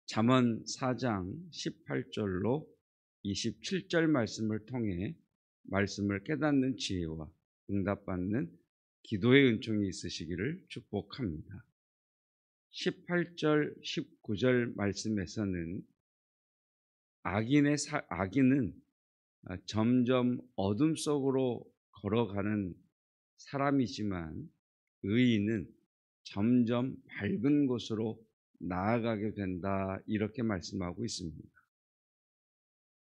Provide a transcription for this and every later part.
잠언 4장 18절로 27절 말씀을 통해 말씀을 깨닫는 지혜와 응답받는 기도의 은총이 있으시기를 축복합니다. 18절, 19절 말씀에서는 악인은 점점 어둠 속으로 걸어가는 사람이지만 의인은 점점 밝은 곳으로 나아가게 된다, 이렇게 말씀하고 있습니다.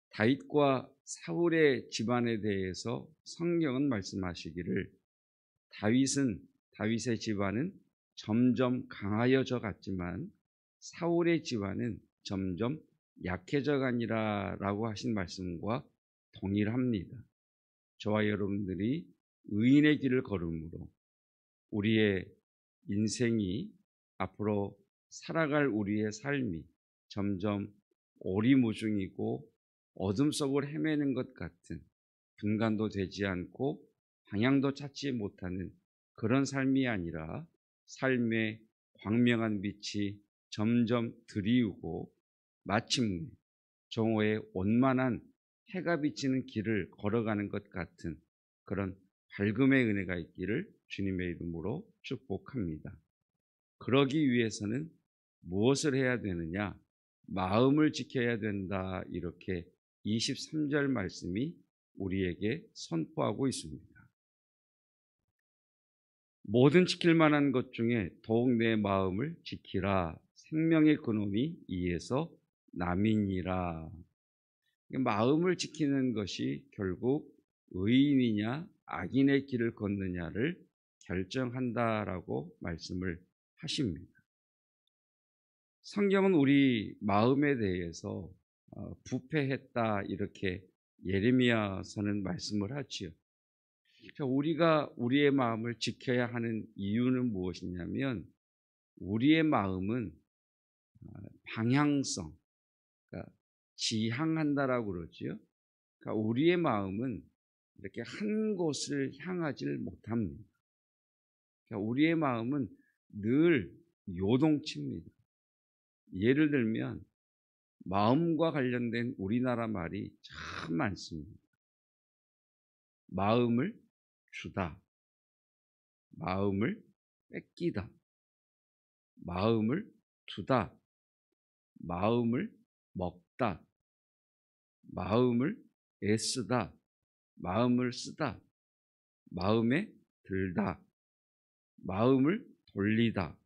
다윗과 사울의 집안에 대해서 성경은 말씀하시기를 다윗의 집안은 점점 강하여져 갔지만 사울의 집안은 점점 약해져 가니라라고 하신 말씀과 동일합니다. 저와 여러분들이 의인의 길을 걸음으로 우리의 인생이, 앞으로 살아갈 우리의 삶이 점점 오리무중이고 어둠 속을 헤매는 것 같은, 분간도 되지 않고 방향도 찾지 못하는 그런 삶이 아니라 삶의 광명한 빛이 점점 드리우고 마침내 정오의 원만한 해가 비치는 길을 걸어가는 것 같은 그런 밝음의 은혜가 있기를 주님의 이름으로 축복합니다. 그러기 위해서는 무엇을 해야 되느냐? 마음을 지켜야 된다, 이렇게 23절 말씀이 우리에게 선포하고 있습니다. 모든 지킬 만한 것 중에 더욱 내 마음을 지키라. 생명의 근원이 이에서 남이니라. 마음을 지키는 것이 결국 의인이냐 악인의 길을 걷느냐를 결정한다라고 말씀을 하십니다. 성경은 우리 마음에 대해서 부패했다, 이렇게 예레미야서는 말씀을 하지요. 우리가 우리의 마음을 지켜야 하는 이유는 무엇이냐면 우리의 마음은 방향성, 그러니까 지향한다라고 그러지요. 그러니까 우리의 마음은 이렇게 한 곳을 향하지를 못합니다. 그러니까 우리의 마음은 늘 요동칩니다. 예를 들면 마음과 관련된 우리나라 말이 참 많습니다. 마음을 주다, 마음을 뺏기다, 마음을 두다, 마음을 먹다, 마음을 애쓰다, 마음을 쓰다, 마음에 들다, 마음을 돌리다,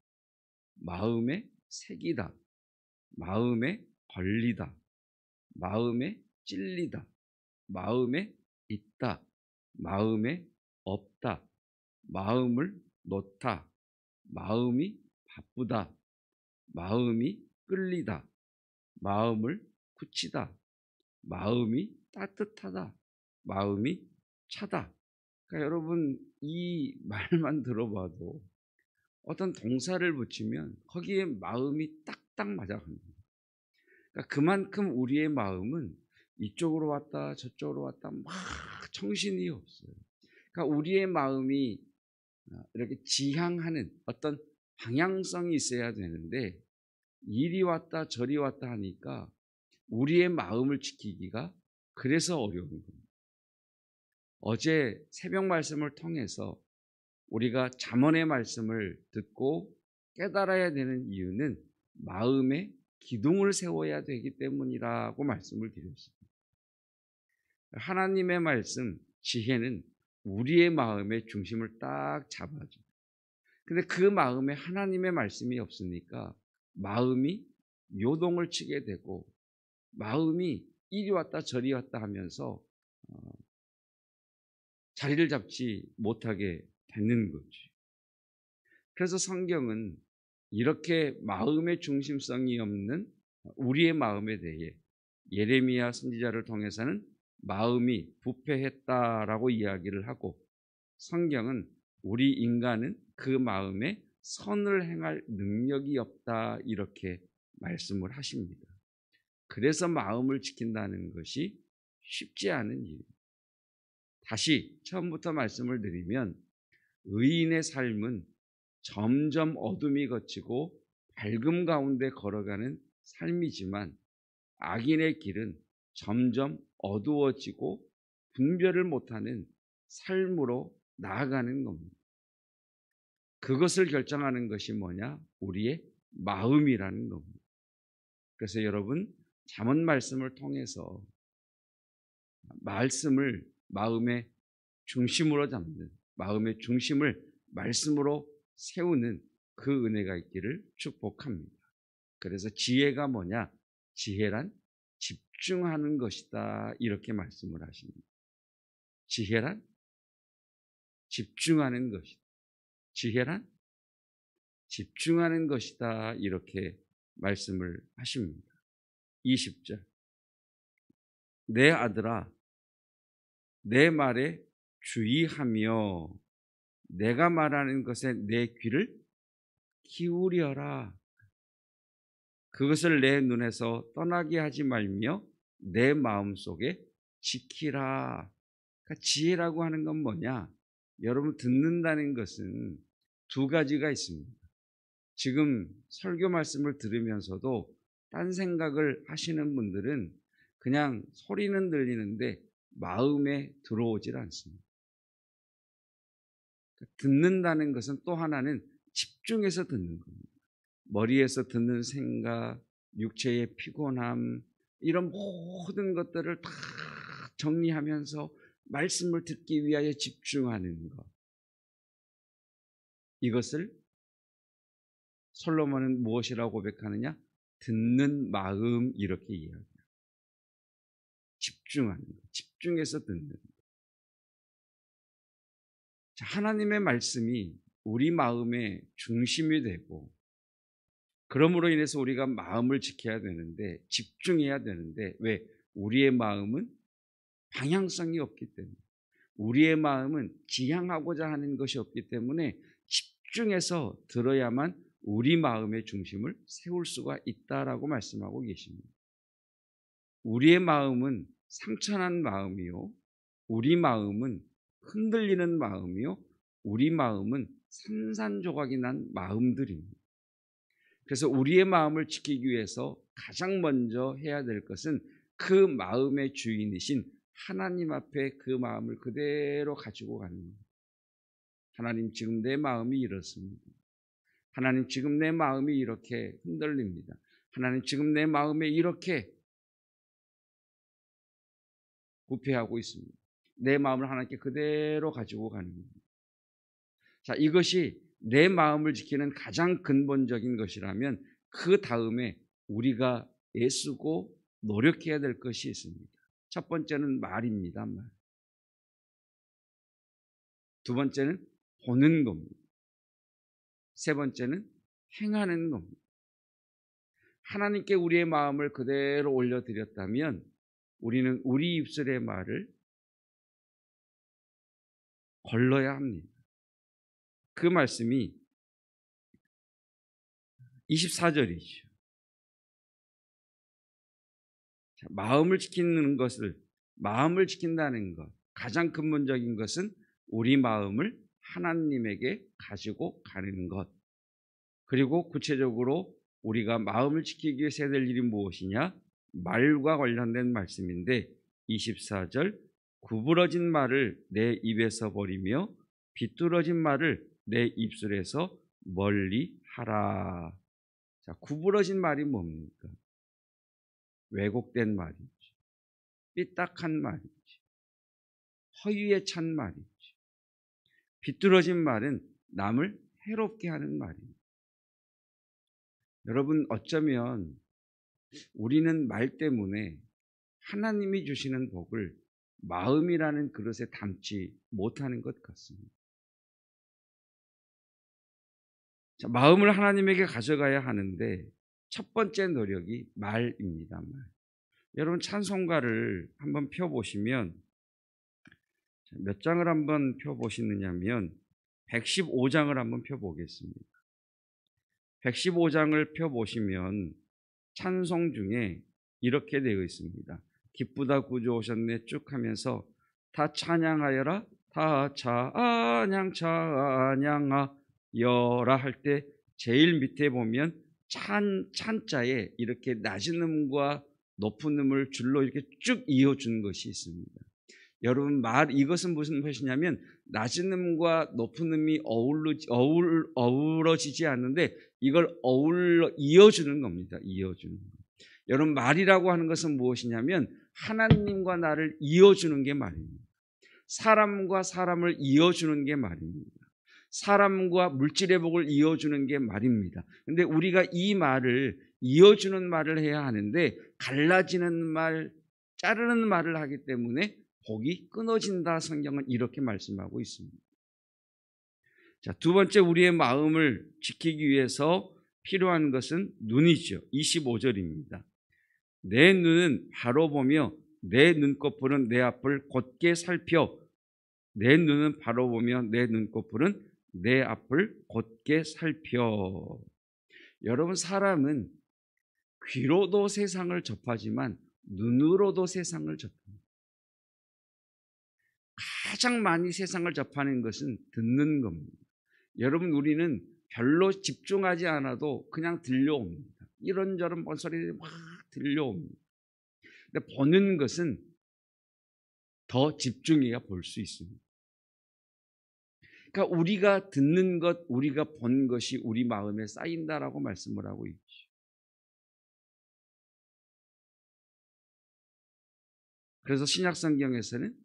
마음에 새기다, 마음에 걸리다, 마음에 찔리다, 마음에 있다, 마음에 없다, 마음을 놓다, 마음이 바쁘다, 마음이 끌리다, 마음을 굳히다, 마음이 따뜻하다, 마음이 차다. 그러니까 여러분, 이 말만 들어봐도 어떤 동사를 붙이면 거기에 마음이 딱딱 맞아갑니다. 그러니까 그만큼 우리의 마음은 이쪽으로 왔다 저쪽으로 왔다 막 정신이 없어요. 그러니까 우리의 마음이 이렇게 지향하는 어떤 방향성이 있어야 되는데 이리 왔다 저리 왔다 하니까 우리의 마음을 지키기가 그래서 어려운 겁니다. 어제 새벽 말씀을 통해서 우리가 잠언의 말씀을 듣고 깨달아야 되는 이유는 마음에 기둥을 세워야 되기 때문이라고 말씀을 드렸습니다. 하나님의 말씀, 지혜는 우리의 마음의 중심을 딱 잡아줘요. 근데 그 마음에 하나님의 말씀이 없으니까 마음이 요동을 치게 되고 마음이 이리 왔다 저리 왔다 하면서 자리를 잡지 못하게 되는 거지. 그래서 성경은 이렇게 마음의 중심성이 없는 우리의 마음에 대해 예레미야 선지자를 통해서는 마음이 부패했다라고 이야기를 하고, 성경은 우리 인간은 그 마음에 선을 행할 능력이 없다, 이렇게 말씀을 하십니다. 그래서 마음을 지킨다는 것이 쉽지 않은 일입니다. 다시 처음부터 말씀을 드리면 의인의 삶은 점점 어둠이 걷히고 밝음 가운데 걸어가는 삶이지만 악인의 길은 점점 어두워지고 분별을 못하는 삶으로 나아가는 겁니다. 그것을 결정하는 것이 뭐냐? 우리의 마음이라는 겁니다. 그래서 여러분, 잠언 말씀을 통해서 말씀을 마음의 중심으로 잡는, 마음의 중심을 말씀으로 세우는 그 은혜가 있기를 축복합니다. 그래서 지혜가 뭐냐? 지혜란 집중하는 것이다. 이렇게 말씀을 하십니다. 지혜란 집중하는 것이다. 지혜란 집중하는 것이다. 이렇게 말씀을 하십니다. 20절. 내 아들아, 내 말에 주의하며 내가 말하는 것에 내 귀를 기울여라. 그것을 내 눈에서 떠나게 하지 말며 내 마음속에 지키라. 그러니까 지혜라고 하는 건 뭐냐? 여러분, 듣는다는 것은 두 가지가 있습니다. 지금 설교 말씀을 들으면서도 딴 생각을 하시는 분들은 그냥 소리는 들리는데 마음에 들어오질 않습니다. 듣는다는 것은 또 하나는 집중해서 듣는 겁니다. 머리에서 듣는 생각, 육체의 피곤함, 이런 모든 것들을 다 정리하면서 말씀을 듣기 위하여 집중하는 것. 이것을 솔로몬은 무엇이라고 고백하느냐? 듣는 마음, 이렇게 이야기합니다. 집중하는 것, 집중해서 듣는 것. 자, 하나님의 말씀이 우리 마음의 중심이 되고, 그러므로 인해서 우리가 마음을 지켜야 되는데, 집중해야 되는데, 왜? 우리의 마음은 방향성이 없기 때문에, 우리의 마음은 지향하고자 하는 것이 없기 때문에 집중해서 들어야만 우리 마음의 중심을 세울 수가 있다라고 말씀하고 계십니다. 우리의 마음은 상처난 마음이요, 우리 마음은 흔들리는 마음이요, 우리 마음은 산산조각이 난 마음들입니다. 그래서 우리의 마음을 지키기 위해서 가장 먼저 해야 될 것은 그 마음의 주인이신 하나님 앞에 그 마음을 그대로 가지고 가는 겁니다. 하나님, 지금 내 마음이 이렇습니다. 하나님, 지금 내 마음이 이렇게 흔들립니다. 하나님, 지금 내 마음에 이렇게 부패하고 있습니다. 내 마음을 하나님께 그대로 가지고 가는 겁니다. 자, 이것이 내 마음을 지키는 가장 근본적인 것이라면 그 다음에 우리가 애쓰고 노력해야 될 것이 있습니다. 첫 번째는 말입니다. 말. 두 번째는 보는 겁니다. 세 번째는 행하는 겁니다. 하나님께 우리의 마음을 그대로 올려드렸다면 우리는 우리 입술의 말을 걸러야 합니다. 그 말씀이 24절이죠. 마음을 지키는 것을, 마음을 지킨다는 것, 가장 근본적인 것은 우리 마음을 하나님에게 가지고 가는 것. 그리고 구체적으로 우리가 마음을 지키기 위해서 해야 될 일이 무엇이냐? 말과 관련된 말씀인데 24절, 구부러진 말을 내 입에서 버리며 비뚤어진 말을 내 입술에서 멀리 하라. 자, 구부러진 말이 뭡니까? 왜곡된 말이지, 삐딱한 말이지, 허위에 찬 말이지. 비뚤어진 말은 남을 해롭게 하는 말입니다. 여러분, 어쩌면 우리는 말 때문에 하나님이 주시는 복을 마음이라는 그릇에 담지 못하는 것 같습니다. 자, 마음을 하나님에게 가져가야 하는데 첫 번째 노력이 말입니다. 말. 여러분, 찬송가를 한번 펴보시면 몇 장을 한번 펴보시느냐면 115장을 한번 펴보겠습니다. 115장을 펴보시면 찬송 중에 이렇게 되어 있습니다. 기쁘다 구주 오셨네 쭉 하면서 다 찬양하여라, 다 찬양하여라 할 때 제일 밑에 보면 찬자에 이렇게 낮은 음과 높은 음을 줄로 이렇게 쭉 이어준 것이 있습니다. 여러분, 이것은 무슨 것이냐면 낮은 음과 높은 음이 어우러지지 않는데 이걸 이어주는 겁니다. 이어주는 것. 여러분, 말이라고 하는 것은 무엇이냐면 하나님과 나를 이어주는 게 말입니다. 사람과 사람을 이어주는 게 말입니다. 사람과 물질의 복을 이어주는 게 말입니다. 근데 우리가 이 말을 이어주는 말을 해야 하는데 갈라지는 말, 자르는 말을 하기 때문에 복이 끊어진다. 성경은 이렇게 말씀하고 있습니다. 자, 두 번째, 우리의 마음을 지키기 위해서 필요한 것은 눈이죠. 25절입니다. 내 눈은 바로 보며 내 눈꺼풀은 내 앞을 곧게 살펴. 내 눈은 바로 보며 내 눈꺼풀은 내 앞을 곧게 살펴. 여러분, 사람은 귀로도 세상을 접하지만 눈으로도 세상을 접합니다. 가장 많이 세상을 접하는 것은 듣는 겁니다. 여러분, 우리는 별로 집중하지 않아도 그냥 들려옵니다. 이런저런 소리들이 막 들려옵니다. 근데 보는 것은 더 집중해야 볼 수 있습니다. 그러니까 우리가 듣는 것, 우리가 본 것이 우리 마음에 쌓인다라고 말씀을 하고 있죠. 그래서 신약 성경에서는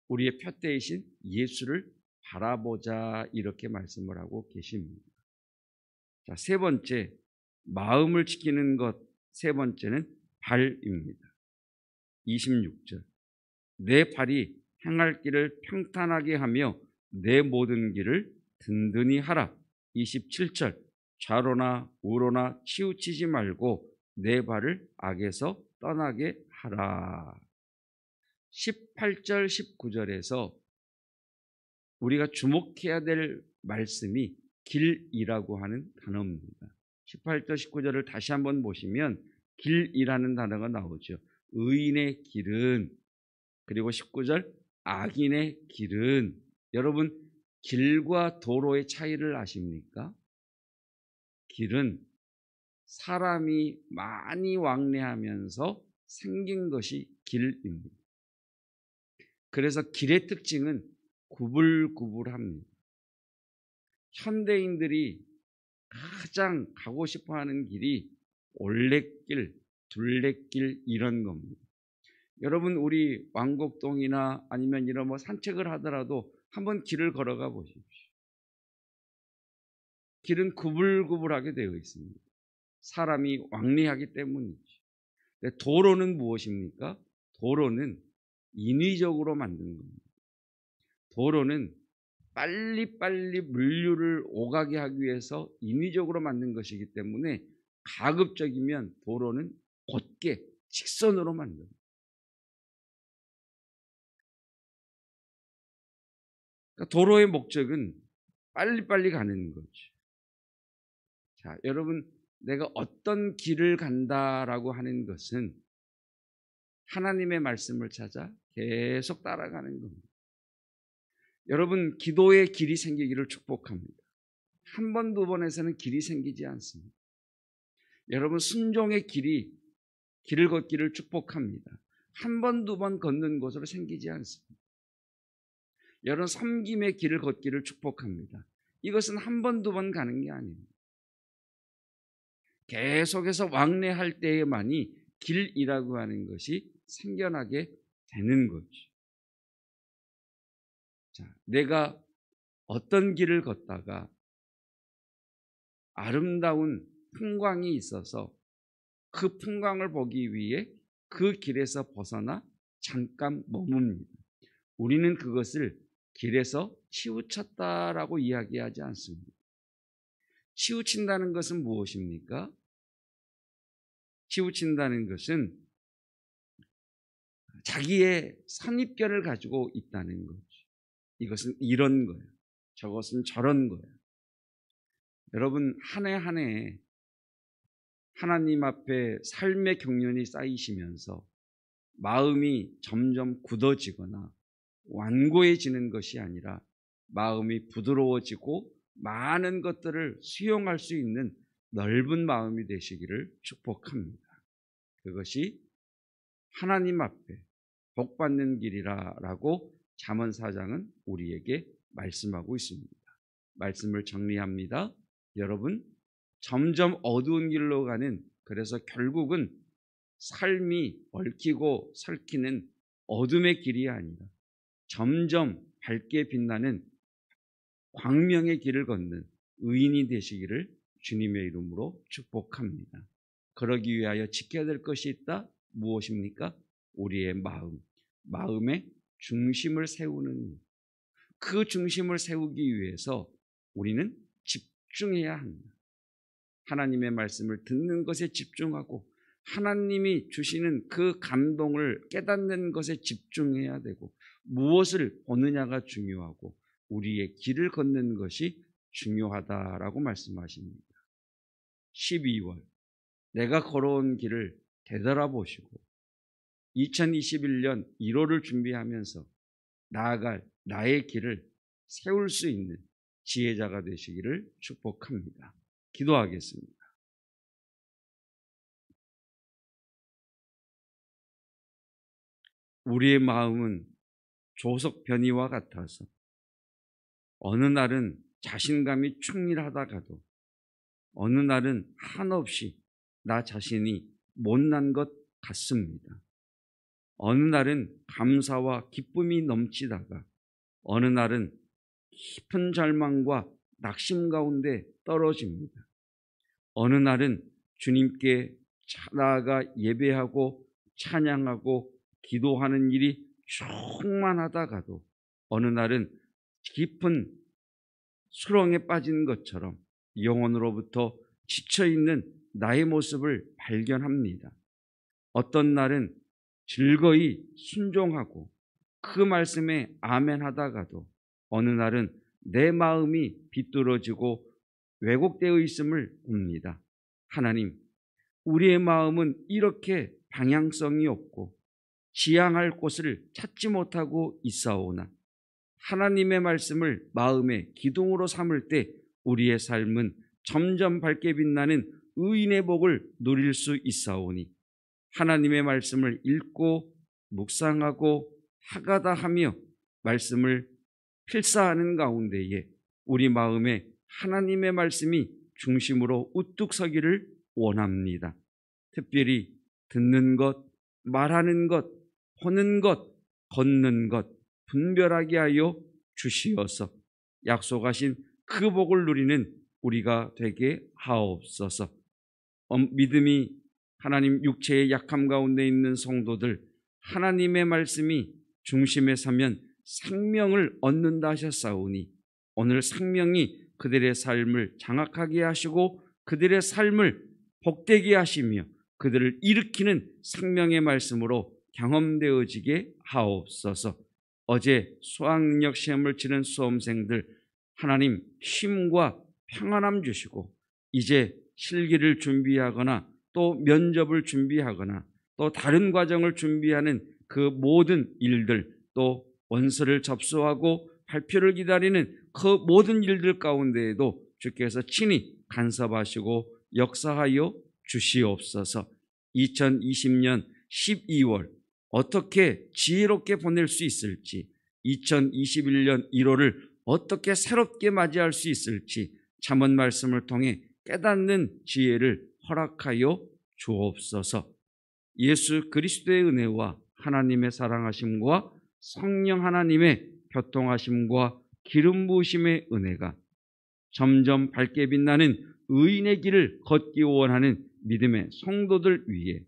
우리의 표대이신 예수를 바라보자 이렇게 말씀을 하고 계십니다. 자, 세 번째, 마음을 지키는 것, 세 번째는 발입니다. 26절. 내 발이 행할 길을 평탄하게 하며 내 모든 길을 든든히 하라. 27절. 좌로나 우로나 치우치지 말고 내 발을 악에서 떠나게 하라. 18절, 19절에서 우리가 주목해야 될 말씀이 길이라고 하는 단어입니다. 18절, 19절을 다시 한번 보시면 길이라는 단어가 나오죠. 의인의 길은, 그리고 19절 악인의 길은. 여러분, 길과 도로의 차이를 아십니까? 길은 사람이 많이 왕래하면서 생긴 것이 길입니다. 그래서 길의 특징은 구불구불합니다. 현대인들이 가장 가고 싶어하는 길이 올레길, 둘레길 이런 겁니다. 여러분, 우리 왕곡동이나 아니면 이런 산책을 하더라도 한번 길을 걸어가 보십시오. 길은 구불구불하게 되어 있습니다. 사람이 왕래하기 때문이죠. 도로는 무엇입니까? 도로는 인위적으로 만든 겁니다. 도로는 빨리빨리 물류를 오가게 하기 위해서 인위적으로 만든 것이기 때문에 가급적이면 도로는 곧게 직선으로 만듭니다. 그러니까 도로의 목적은 빨리빨리 가는 거죠. 자, 여러분, 내가 어떤 길을 간다라고 하는 것은 하나님의 말씀을 찾아 계속 따라가는 겁니다. 여러분, 기도의 길이 생기기를 축복합니다. 한 번, 두 번에서는 길이 생기지 않습니다. 여러분, 순종의 길을 걷기를 축복합니다. 한 번, 두 번 걷는 것으로 생기지 않습니다. 여러분, 섬김의 길을 걷기를 축복합니다. 이것은 한 번, 두 번 가는 게 아닙니다. 계속해서 왕래할 때에만이 길이라고 하는 것이 생겨나게 되는 거죠. 자, 내가 어떤 길을 걷다가 아름다운 풍광이 있어서 그 풍광을 보기 위해 그 길에서 벗어나 잠깐 머뭅니다. 우리는 그것을 길에서 치우쳤다라고 이야기하지 않습니다. 치우친다는 것은 무엇입니까? 치우친다는 것은 자기의 선입견을 가지고 있다는 거죠. 이것은 이런 거예요. 저것은 저런 거예요. 여러분, 한 해 한 해 하나님 앞에 삶의 경륜이 쌓이시면서 마음이 점점 굳어지거나 완고해지는 것이 아니라 마음이 부드러워지고 많은 것들을 수용할 수 있는 넓은 마음이 되시기를 축복합니다. 그것이 하나님 앞에 복받는 길이라라고 잠언 4장은 우리에게 말씀하고 있습니다. 말씀을 정리합니다. 여러분, 점점 어두운 길로 가는, 그래서 결국은 삶이 얽히고 설키는 어둠의 길이 아니라 점점 밝게 빛나는 광명의 길을 걷는 의인이 되시기를 주님의 이름으로 축복합니다. 그러기 위하여 지켜야 될 것이 있다. 무엇입니까? 우리의 마음의 중심을 세우는 일. 그 중심을 세우기 위해서 우리는 집중해야 합니다. 하나님의 말씀을 듣는 것에 집중하고 하나님이 주시는 그 감동을 깨닫는 것에 집중해야 되고, 무엇을 보느냐가 중요하고 우리의 길을 걷는 것이 중요하다라고 말씀하십니다. 12월 내가 걸어온 길을 되돌아보시고 2021년 1월을 준비하면서 나아갈 나의 길을 세울 수 있는 지혜자가 되시기를 축복합니다. 기도하겠습니다. 우리의 마음은 조석 변이와 같아서 어느 날은 자신감이 충실하다가도 어느 날은 한없이 나 자신이 못난 것 같습니다. 어느 날은 감사와 기쁨이 넘치다가 어느 날은 깊은 절망과 낙심 가운데 떨어집니다. 어느 날은 주님께 나아가 예배하고 찬양하고 기도하는 일이 충만하다가도 어느 날은 깊은 수렁에 빠진 것처럼 영혼으로부터 지쳐있는 나의 모습을 발견합니다. 어떤 날은 즐거이 순종하고 그 말씀에 아멘하다가도 어느 날은 내 마음이 비뚤어지고 왜곡되어 있음을 봅니다. 하나님, 우리의 마음은 이렇게 방향성이 없고 지향할 곳을 찾지 못하고 있사오나 하나님의 말씀을 마음의 기둥으로 삼을 때 우리의 삶은 점점 밝게 빛나는 의인의 복을 누릴 수 있사오니 하나님의 말씀을 읽고 묵상하고 하가다 하며 말씀을 필사하는 가운데에 우리 마음에 하나님의 말씀이 중심으로 우뚝 서기를 원합니다. 특별히 듣는 것, 말하는 것, 보는 것, 걷는 것 분별하게 하여 주시어서 약속하신 그 복을 누리는 우리가 되게 하옵소서. 믿음이 하나님 육체의 약함 가운데 있는 성도들, 하나님의 말씀이 중심에 서면 생명을 얻는다 하셨사오니 오늘 생명이 그들의 삶을 장악하게 하시고 그들의 삶을 복되게 하시며 그들을 일으키는 생명의 말씀으로 경험되어지게 하옵소서. 어제 수학능력 시험을 치는 수험생들 하나님 힘과 평안함 주시고 이제 실기를 준비하거나 또 면접을 준비하거나 또 다른 과정을 준비하는 그 모든 일들, 또 원서를 접수하고 발표를 기다리는 그 모든 일들 가운데에도 주께서 친히 간섭하시고 역사하여 주시옵소서. 2020년 12월 어떻게 지혜롭게 보낼 수 있을지, 2021년 1월을 어떻게 새롭게 맞이할 수 있을지 잠언 말씀을 통해 깨닫는 지혜를 허락하여 주옵소서. 예수 그리스도의 은혜와 하나님의 사랑하심과 성령 하나님의 교통하심과 기름 부으심의 은혜가 점점 밝게 빛나는 의인의 길을 걷기 원하는 믿음의 성도들 위에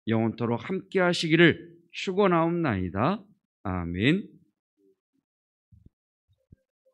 영원토록 함께 하시기를 축원하옵나이다. 아멘.